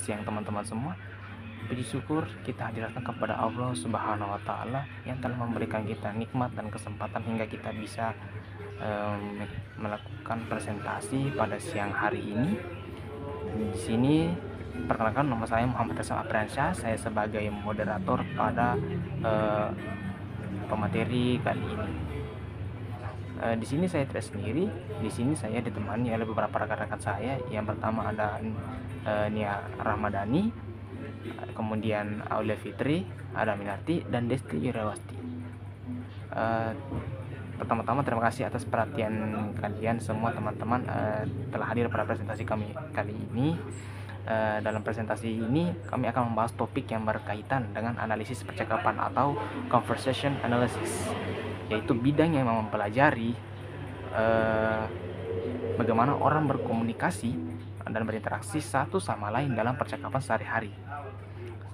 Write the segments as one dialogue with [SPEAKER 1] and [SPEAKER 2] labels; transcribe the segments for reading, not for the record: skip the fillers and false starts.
[SPEAKER 1] siang teman-teman semua. Puji syukur kita hadirkan kepada Allah Subhanahu wa Ta'ala yang telah memberikan kita nikmat dan kesempatan hingga kita bisa melakukan presentasi pada siang hari ini. Di sini perkenalkan, nama saya Muhammad Hasan Apriansyah. Saya sebagai moderator pada pemateri kali ini. Di sini saya tidak sendiri. Di sini saya ditemani oleh beberapa rekan-rekan saya. Yang pertama ada Nia Rahmadani, kemudian Aulia Fitri, Ada Minarti, dan Desti Yurawasti. Pertama-tama terima kasih atas perhatian kalian semua teman-teman telah hadir pada presentasi kami kali ini. Dalam presentasi ini kami akan membahas topik yang berkaitan dengan analisis percakapan atau conversation analysis, yaitu bidang yang mempelajari bagaimana orang berkomunikasi dan berinteraksi satu sama lain dalam percakapan sehari-hari.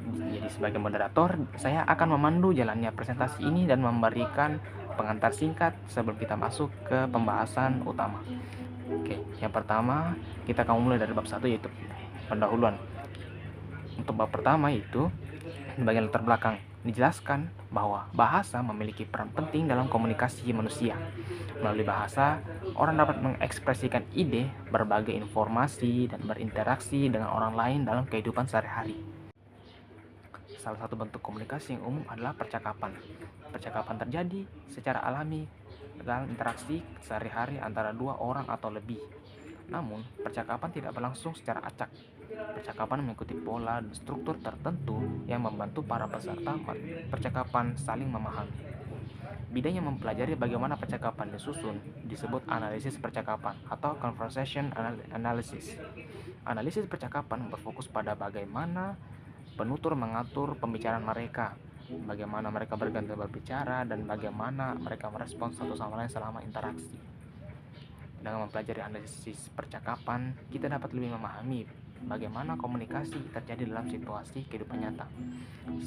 [SPEAKER 1] Jadi sebagai moderator, saya akan memandu jalannya presentasi ini dan memberikan pengantar singkat sebelum kita masuk ke pembahasan utama. Oke, yang pertama kita akan mulai dari bab 1, yaitu pendahuluan. Untuk bab pertama itu bagian latar belakang, dijelaskan bahwa bahasa memiliki peran penting dalam komunikasi manusia. Melalui bahasa, orang dapat mengekspresikan ide, berbagai informasi, dan berinteraksi dengan orang lain dalam kehidupan sehari-hari. Salah satu bentuk komunikasi yang umum adalah percakapan. Percakapan terjadi secara alami dalam interaksi sehari-hari antara dua orang atau lebih. Namun, percakapan tidak berlangsung secara acak. Percakapan mengikuti pola dan struktur tertentu yang membantu para peserta percakapan saling memahami. Bidang yang mempelajari bagaimana percakapan disusun disebut analisis percakapan atau conversation analysis. Analisis percakapan berfokus pada bagaimana penutur mengatur pembicaraan mereka, bagaimana mereka berganti berbicara, dan bagaimana mereka merespons satu sama lain selama interaksi. Dengan mempelajari analisis percakapan, kita dapat lebih memahami bagaimana komunikasi terjadi dalam situasi kehidupan nyata.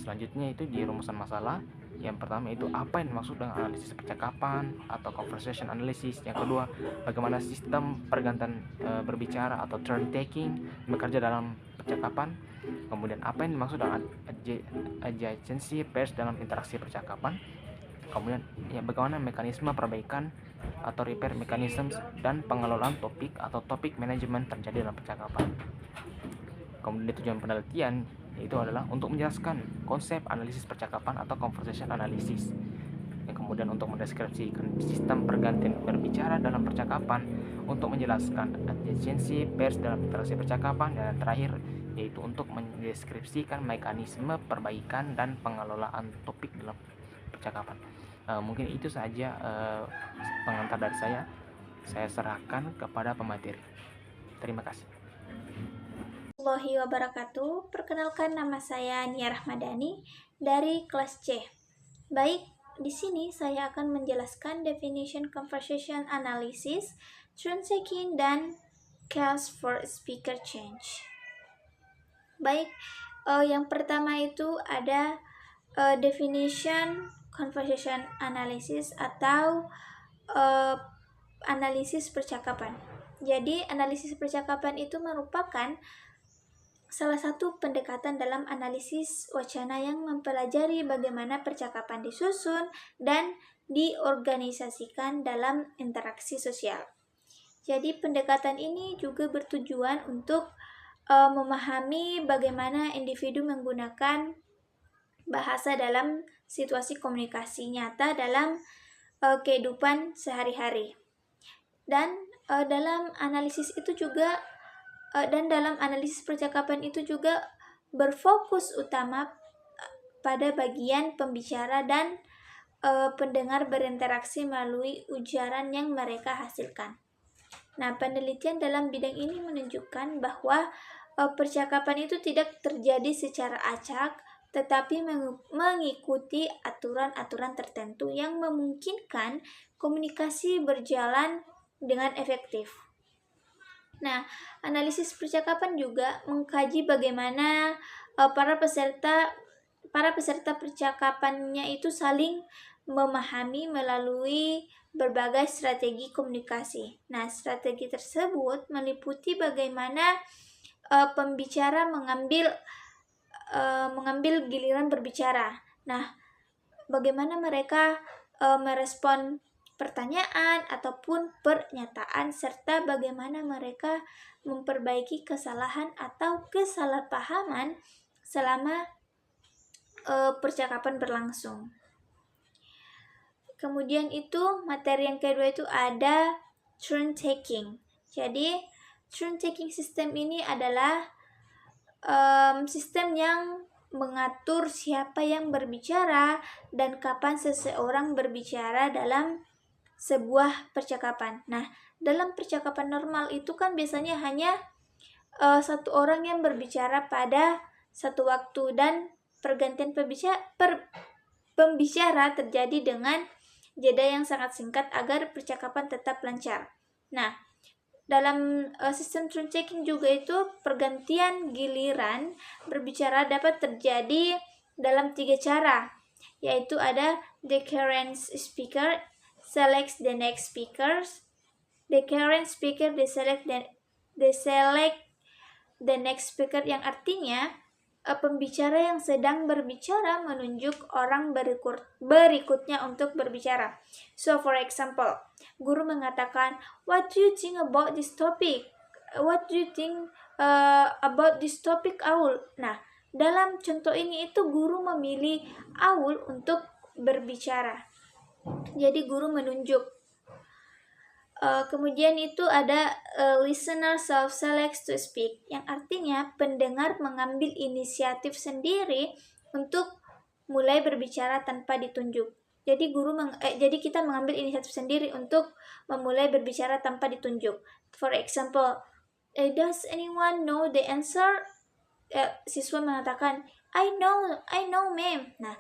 [SPEAKER 1] Selanjutnya itu di rumusan masalah. Yang pertama itu apa yang dimaksud dengan analisis percakapan atau conversation analysis. Yang kedua, bagaimana sistem pergantian berbicara atau turn taking bekerja dalam percakapan. Kemudian apa yang dimaksud dengan adjacency pairs dalam interaksi percakapan. Kemudian bagaimana mekanisme perbaikan atau repair mechanisms dan pengelolaan topik atau topik manajemen terjadi dalam percakapan. Kemudian tujuan penelitian yaitu adalah untuk menjelaskan konsep analisis percakapan atau conversation analysis. Yang kemudian untuk mendeskripsikan sistem pergantian berbicara dalam percakapan, untuk menjelaskan adjacency pairs dalam interaksi percakapan, dan terakhir yaitu untuk mendeskripsikan mekanisme perbaikan dan pengelolaan topik dalam percakapan. Mungkin itu saja pengantar dari saya. Saya serahkan kepada pemateri. Terima kasih.
[SPEAKER 2] Warahmatullahi wabarakatuh. Perkenalkan, nama saya Nia Rahmadani dari kelas C. Baik, di sini saya akan menjelaskan definition conversation analysis, turn taking, dan cause for speaker change. Baik, yang pertama itu ada definition conversation analysis atau analisis percakapan. Jadi, analisis percakapan itu merupakan salah satu pendekatan dalam analisis wacana yang mempelajari bagaimana percakapan disusun dan diorganisasikan dalam interaksi sosial. Jadi, pendekatan ini juga bertujuan untuk memahami bagaimana individu menggunakan bahasa dalam situasi komunikasi nyata dalam kehidupan sehari-hari. Dan dalam analisis percakapan itu juga berfokus utama pada bagian pembicara dan pendengar berinteraksi melalui ujaran yang mereka hasilkan. Nah, penelitian dalam bidang ini menunjukkan bahwa percakapan itu tidak terjadi secara acak, tetapi mengikuti aturan-aturan tertentu yang memungkinkan komunikasi berjalan dengan efektif. Nah, analisis percakapan juga mengkaji bagaimana para peserta percakapannya itu saling memahami melalui berbagai strategi komunikasi. Nah, strategi tersebut meliputi bagaimana pembicara mengambil giliran berbicara. Nah, bagaimana mereka merespon pertanyaan ataupun pernyataan, serta bagaimana mereka memperbaiki kesalahan atau kesalahpahaman selama percakapan berlangsung. Kemudian itu materi yang kedua itu ada turn taking. Jadi turn taking system ini adalah sistem yang mengatur siapa yang berbicara dan kapan seseorang berbicara dalam sebuah percakapan. Nah, dalam percakapan normal itu kan biasanya hanya satu orang yang berbicara pada satu waktu, dan pergantian pembicara terjadi dengan jeda yang sangat singkat agar percakapan tetap lancar. Nah, dalam sistem turn taking juga itu pergantian giliran berbicara dapat terjadi dalam 3 cara, yaitu ada the current speaker selects the next speakers, the current speaker deselect the next speaker, yang artinya pembicara yang sedang berbicara menunjuk orang berikutnya untuk berbicara. So, for example, guru mengatakan, "What do you think about this topic? What do you think about this topic, Aul?" Nah, dalam contoh ini itu guru memilih Aul untuk berbicara. Jadi guru menunjuk. Kemudian itu ada listener self-selects to speak, yang artinya pendengar mengambil inisiatif sendiri untuk mulai berbicara tanpa ditunjuk. Jadi jadi kita mengambil inisiatif sendiri untuk memulai berbicara tanpa ditunjuk. For example, does anyone know the answer? Siswa mengatakan, I know, ma'am. Nah,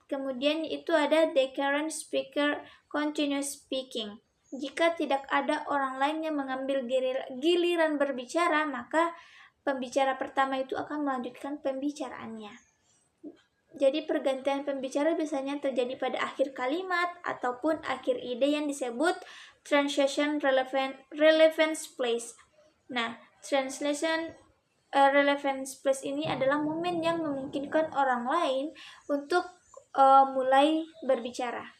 [SPEAKER 2] kemudian itu ada the current speaker continues speaking. Jika tidak ada orang lain yang mengambil giliran berbicara, maka pembicara pertama itu akan melanjutkan pembicaraannya. Jadi pergantian pembicara biasanya terjadi pada akhir kalimat ataupun akhir ide yang disebut transition relevance place. Nah, translation relevance place ini adalah momen yang memungkinkan orang lain untuk mulai berbicara.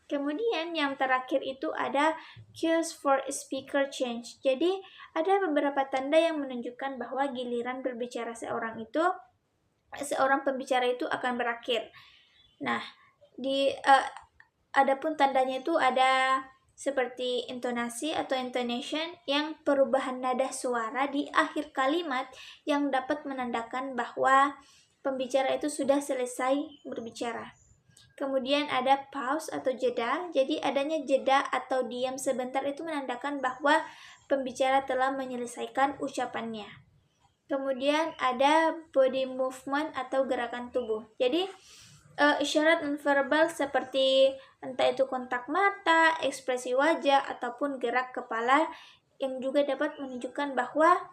[SPEAKER 2] Kemudian yang terakhir itu ada cues for speaker change. Jadi ada beberapa tanda yang menunjukkan bahwa giliran berbicara seorang pembicara itu akan berakhir. Nah, adapun tandanya itu ada seperti intonasi atau intonation, yang perubahan nada suara di akhir kalimat yang dapat menandakan bahwa pembicara itu sudah selesai berbicara. Kemudian ada pause atau jeda. Jadi adanya jeda atau diam sebentar itu menandakan bahwa pembicara telah menyelesaikan ucapannya. Kemudian ada body movement atau gerakan tubuh. Jadi isyarat nonverbal seperti entah itu kontak mata, ekspresi wajah, ataupun gerak kepala yang juga dapat menunjukkan bahwa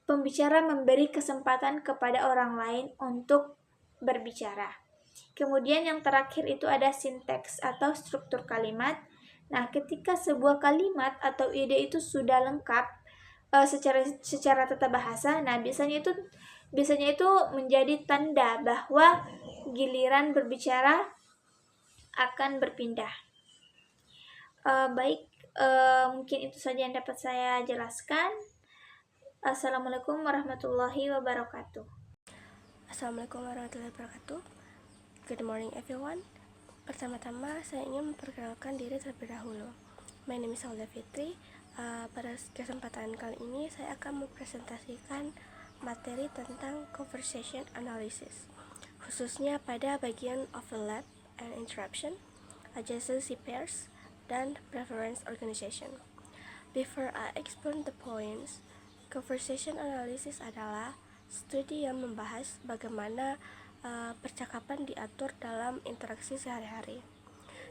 [SPEAKER 2] pembicara memberi kesempatan kepada orang lain untuk berbicara. Kemudian yang terakhir itu ada sinteks atau struktur kalimat. Nah, ketika sebuah kalimat atau ide itu sudah lengkap secara tata bahasa, nah biasanya itu menjadi tanda bahwa giliran berbicara akan berpindah. Mungkin itu saja yang dapat saya jelaskan. Assalamualaikum warahmatullahi wabarakatuh.
[SPEAKER 3] Assalamualaikum warahmatullahi wabarakatuh. Good morning everyone. Pertama-tama saya ingin memperkenalkan diri terlebih dahulu. My name is Aulia Fitri. Pada kesempatan kali ini saya akan mempresentasikan materi tentang conversation analysis, khususnya pada bagian overlap and interruption, adjacency pairs, dan preference organization. Before I explain the points, conversation analysis adalah studi yang membahas bagaimana percakapan diatur dalam interaksi sehari-hari.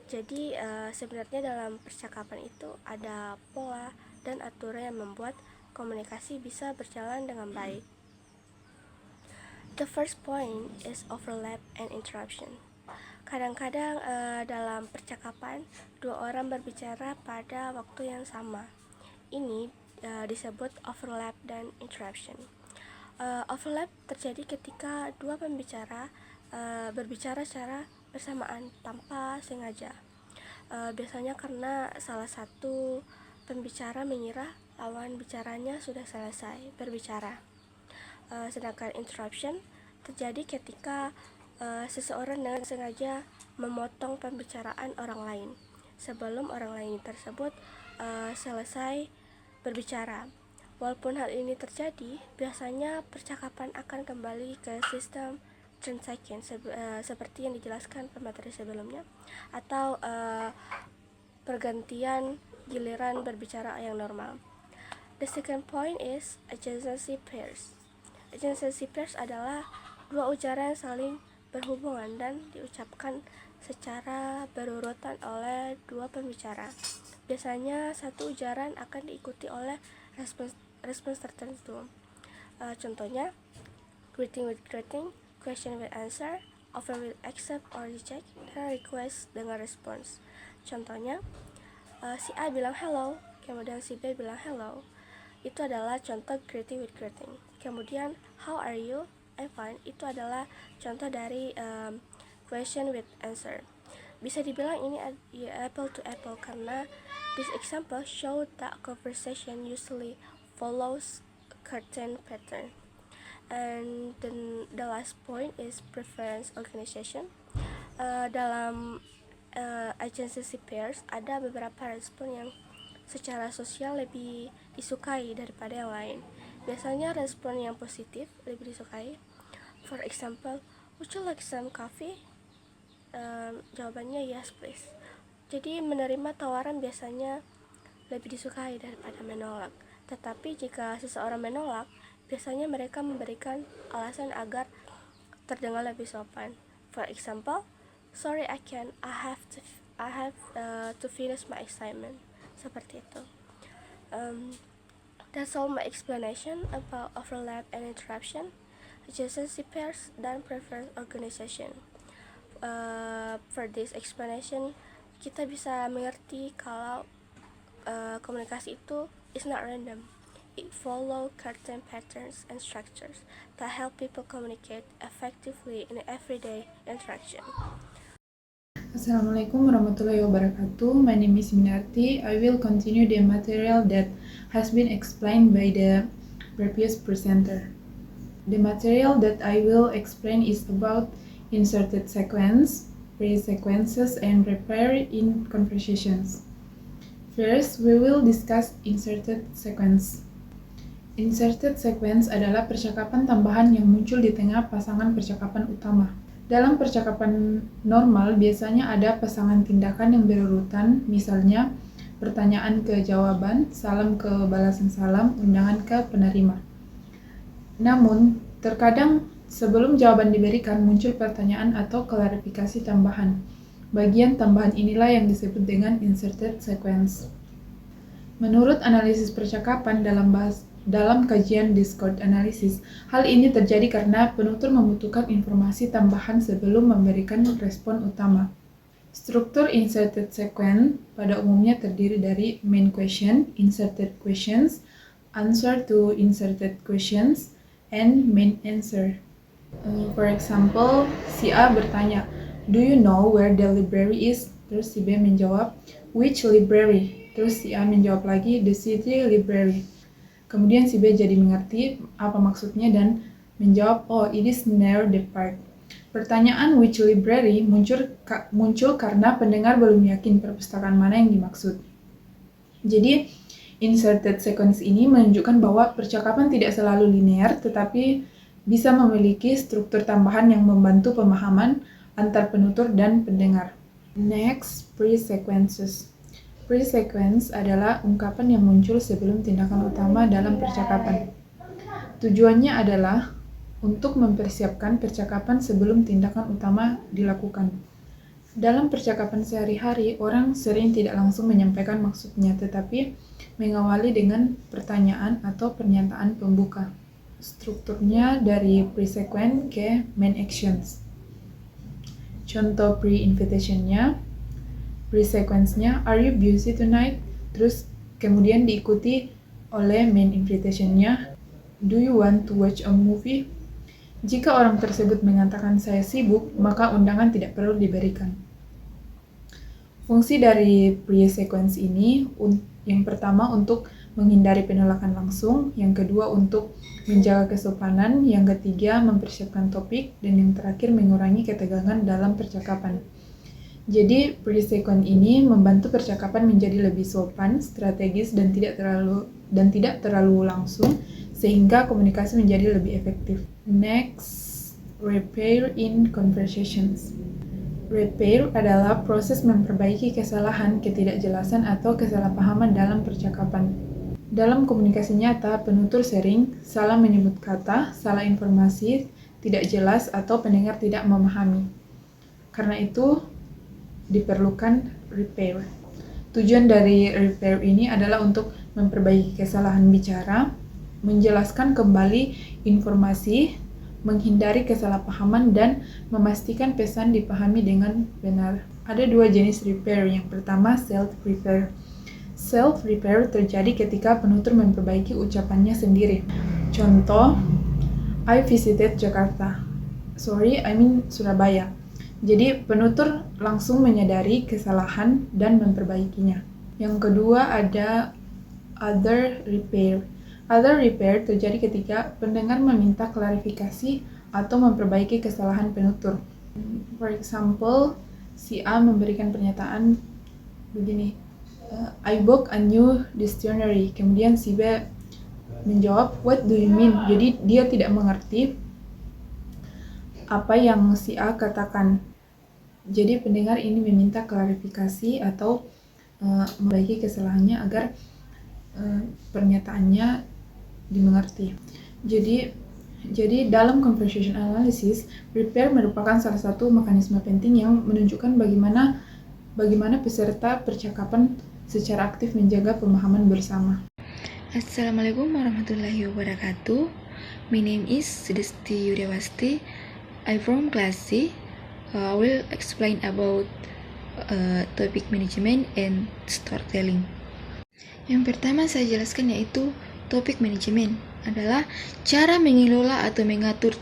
[SPEAKER 3] Jadi sebenarnya dalam percakapan itu ada pola dan aturan yang membuat komunikasi bisa berjalan dengan baik. The first point is overlap and interruption. Kadang-kadang dalam percakapan dua orang berbicara pada waktu yang sama. Ini disebut overlap dan interruption. Overlap terjadi ketika dua pembicara berbicara secara bersamaan tanpa sengaja. Biasanya karena salah satu pembicara mengira lawan bicaranya sudah selesai berbicara. Sedangkan interruption terjadi ketika seseorang dengan sengaja memotong pembicaraan orang lain sebelum orang lain tersebut selesai berbicara. Walaupun hal ini terjadi, biasanya percakapan akan kembali ke sistem turn taken seperti yang dijelaskan pemateri sebelumnya, atau pergantian giliran berbicara yang normal. The second point is adjacency pairs. Adjacency pairs adalah dua ujaran saling berhubungan dan diucapkan secara berurutan oleh dua pembicara. Biasanya satu ujaran akan diikuti oleh respons tertentu. Contohnya, greeting with greeting, question with answer, offer with accept or reject, dan request dengan respons. Contohnya, si A bilang hello, kemudian si B bilang hello. Itu adalah contoh greeting with greeting. Kemudian, how are you? I'm fine. Itu adalah contoh dari question with answer. Bisa dibilang ini apple to apple karena this example show that conversation usually follows curtain pattern. And then the last point is preference organization. Dalam adjacency pairs ada beberapa respon yang secara sosial lebih disukai daripada yang lain. Biasanya respon yang positif lebih disukai. For example, would you like some coffee? Jawabannya yes please. Jadi menerima tawaran biasanya lebih disukai daripada menolak. Tetapi jika seseorang menolak, biasanya mereka memberikan alasan agar terdengar lebih sopan. For example, sorry I have to finish my assignment. Seperti itu. That's all my explanation about overlap and interruption, adjacency pairs, dan preference organization. For this explanation, kita bisa mengerti kalau komunikasi itu is not random. It follows curtain patterns and structures that help people communicate effectively in everyday interaction.
[SPEAKER 4] Assalamualaikum warahmatullahi wabarakatuh. My name is Minarti. I will continue the material that has been explained by the previous presenter. The material that I will explain is about inserted sequence, pre-sequences, and repair in conversations. First, we will discuss inserted sequence. Inserted sequence adalah percakapan tambahan yang muncul di tengah pasangan percakapan utama. Dalam percakapan normal, biasanya ada pasangan tindakan yang berurutan, misalnya pertanyaan ke jawaban, salam ke balasan salam, undangan ke penerima. Namun, terkadang sebelum jawaban diberikan muncul pertanyaan atau klarifikasi tambahan. Bagian tambahan inilah yang disebut dengan inserted sequence. Menurut analisis percakapan dalam kajian Discord Analysis, hal ini terjadi karena penutur membutuhkan informasi tambahan sebelum memberikan respon utama. Struktur inserted sequence pada umumnya terdiri dari main question, inserted questions, answer to inserted questions, and main answer. For example, si A bertanya, "Do you know where the library is?" Terus si B menjawab, "Which library?" Terus si A menjawab lagi, "The city library." Kemudian si B jadi mengerti apa maksudnya dan menjawab, "Oh, it is near the park." Pertanyaan which library muncul karena pendengar belum yakin perpustakaan mana yang dimaksud. Jadi, inserted sequence ini menunjukkan bahwa percakapan tidak selalu linear, tetapi bisa memiliki struktur tambahan yang membantu pemahaman antar penutur dan pendengar. Next, pre-sequences. Pre-sequence adalah ungkapan yang muncul sebelum tindakan utama dalam percakapan. Tujuannya adalah untuk mempersiapkan percakapan sebelum tindakan utama dilakukan. Dalam percakapan sehari-hari, orang sering tidak langsung menyampaikan maksudnya, tetapi mengawali dengan pertanyaan atau pernyataan pembuka. Strukturnya dari pre-sequence ke main actions. Contoh pre-invitation-nya, pre-sequence-nya, "Are you busy tonight?" Terus kemudian diikuti oleh main invitation-nya, "Do you want to watch a movie?" Jika orang tersebut mengatakan saya sibuk, maka undangan tidak perlu diberikan. Fungsi dari pre-sequence ini, yang pertama untuk menghindari penolakan langsung, yang kedua untuk menjaga kesopanan, yang ketiga mempersiapkan topik, dan yang terakhir mengurangi ketegangan dalam percakapan. Jadi, pre-sequence ini membantu percakapan menjadi lebih sopan, strategis, dan tidak terlalu langsung, sehingga komunikasi menjadi lebih efektif. Next, repair in conversations. Repair adalah proses memperbaiki kesalahan, ketidakjelasan, atau kesalahpahaman dalam percakapan. Dalam komunikasi nyata, penutur sering salah menyebut kata, salah informasi, tidak jelas, atau pendengar tidak memahami. Karena itu, diperlukan repair. Tujuan dari repair ini adalah untuk memperbaiki kesalahan bicara, menjelaskan kembali informasi, menghindari kesalahpahaman, dan memastikan pesan dipahami dengan benar. Ada dua jenis repair. Yang pertama, self-repair. Self-repair terjadi ketika penutur memperbaiki ucapannya sendiri. Contoh, I visited Jakarta. Sorry, I mean Surabaya. Jadi, penutur langsung menyadari kesalahan dan memperbaikinya. Yang kedua ada other repair. Other repair terjadi ketika pendengar meminta klarifikasi atau memperbaiki kesalahan penutur. For example, si A memberikan pernyataan begini, I bought a new dictionary. Kemudian si B menjawab, what do you mean? Jadi dia tidak mengerti apa yang si A katakan. Jadi pendengar ini meminta klarifikasi atau memperbaiki kesalahannya agar pernyataannya dimengerti. Jadi dalam conversation analysis, repair merupakan salah satu mekanisme penting yang menunjukkan bagaimana peserta percakapan secara aktif menjaga pemahaman bersama.
[SPEAKER 5] Assalamualaikum warahmatullahi wabarakatuh. My name is Sudesti Yuryawasti. I'm from class C. I will explain about topic management and storytelling. Yang pertama saya jelaskan yaitu topik manajemen adalah cara mengelola atau mengatur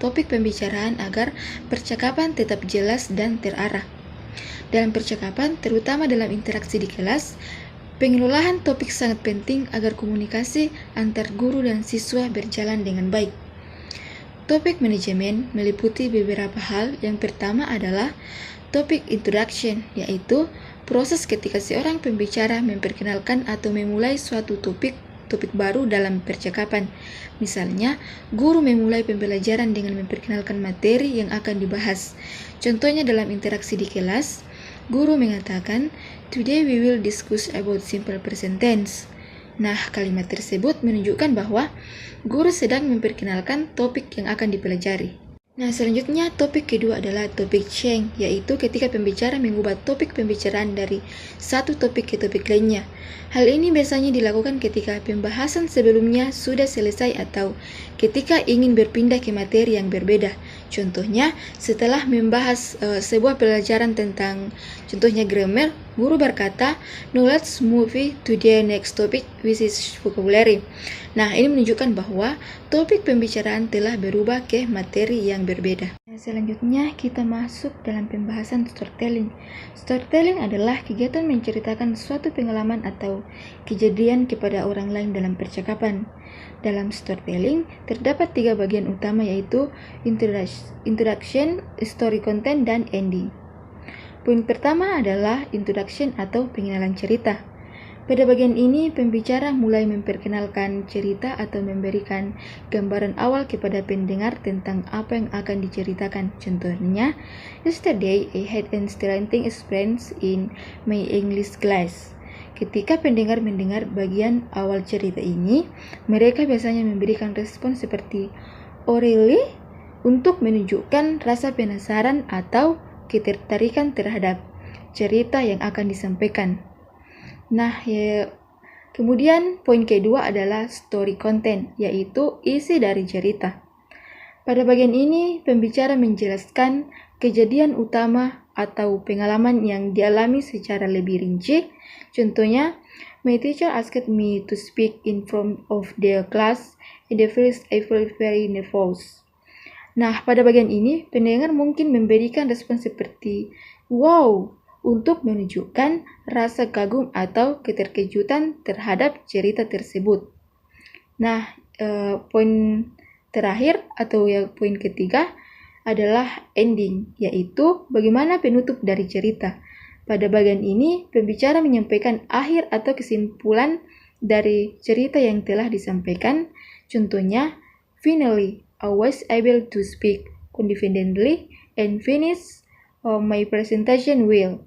[SPEAKER 5] topik pembicaraan agar percakapan tetap jelas dan terarah. Dalam percakapan, terutama dalam interaksi di kelas, pengelolaan topik sangat penting agar komunikasi antar guru dan siswa berjalan dengan baik. Topik manajemen meliputi beberapa hal. Yang pertama adalah topik introduction, yaitu proses ketika seorang pembicara memperkenalkan atau memulai suatu topik baru dalam percakapan. Misalnya, guru memulai pembelajaran dengan memperkenalkan materi yang akan dibahas. Contohnya dalam interaksi di kelas, guru mengatakan, "Today we will discuss about simple present tense." Nah, kalimat tersebut menunjukkan bahwa guru sedang memperkenalkan topik yang akan dipelajari. Nah, selanjutnya topik kedua adalah topik change, yaitu ketika pembicara mengubah topik pembicaraan dari satu topik ke topik lainnya. Hal ini biasanya dilakukan ketika pembahasan sebelumnya sudah selesai atau ketika ingin berpindah ke materi yang berbeda. Contohnya, setelah membahas sebuah pelajaran tentang contohnya grammar, guru berkata, "Now let's move to the next topic, which is vocabulary." Nah, ini menunjukkan bahwa topik pembicaraan telah berubah ke materi yang berbeda. Selanjutnya, kita masuk dalam pembahasan storytelling. Storytelling adalah kegiatan menceritakan suatu pengalaman atau kejadian kepada orang lain dalam percakapan. Dalam storytelling, terdapat 3 bagian utama yaitu introduction, story content, dan ending. Poin pertama adalah introduction atau pengenalan cerita. Pada bagian ini, pembicara mulai memperkenalkan cerita atau memberikan gambaran awal kepada pendengar tentang apa yang akan diceritakan. Contohnya, yesterday I had an interesting experience in my English class. Ketika pendengar mendengar bagian awal cerita ini, mereka biasanya memberikan respon seperti, "Oh really?" untuk menunjukkan rasa penasaran atau ketertarikan terhadap cerita yang akan disampaikan. Nah, kemudian poin kedua adalah story content, yaitu isi dari cerita. Pada bagian ini, pembicara menjelaskan kejadian utama atau pengalaman yang dialami secara lebih rinci. Contohnya, my teacher asked me to speak in front of the class. At the first, I felt very nervous. Nah, pada bagian ini, pendengar mungkin memberikan respon seperti, wow, untuk menunjukkan rasa kagum atau keterkejutan terhadap cerita tersebut. Nah, poin terakhir atau poin ketiga adalah ending, yaitu bagaimana penutup dari cerita. Pada bagian ini, pembicara menyampaikan akhir atau kesimpulan dari cerita yang telah disampaikan. Contohnya, finally, I was able to speak confidently and finish my presentation well.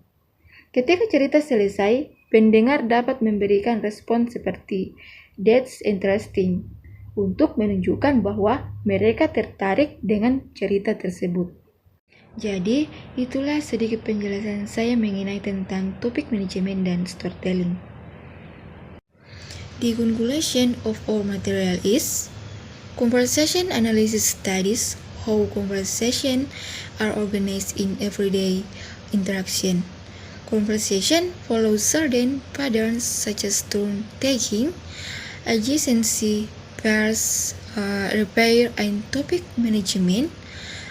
[SPEAKER 5] Ketika cerita selesai, pendengar dapat memberikan respon seperti, that's interesting, untuk menunjukkan bahwa mereka tertarik dengan cerita tersebut. Jadi, itulah sedikit penjelasan saya mengenai tentang topik manajemen dan storytelling. The conclusion of our material is, conversation analysis studies how conversation are organized in everyday interaction. Conversation follows certain patterns such as turn-taking, adjacency, pairs, repair, and topic management.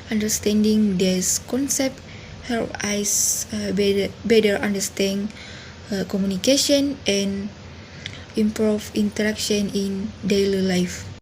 [SPEAKER 5] Understanding this concept help us better understand communication and improve interaction in daily life.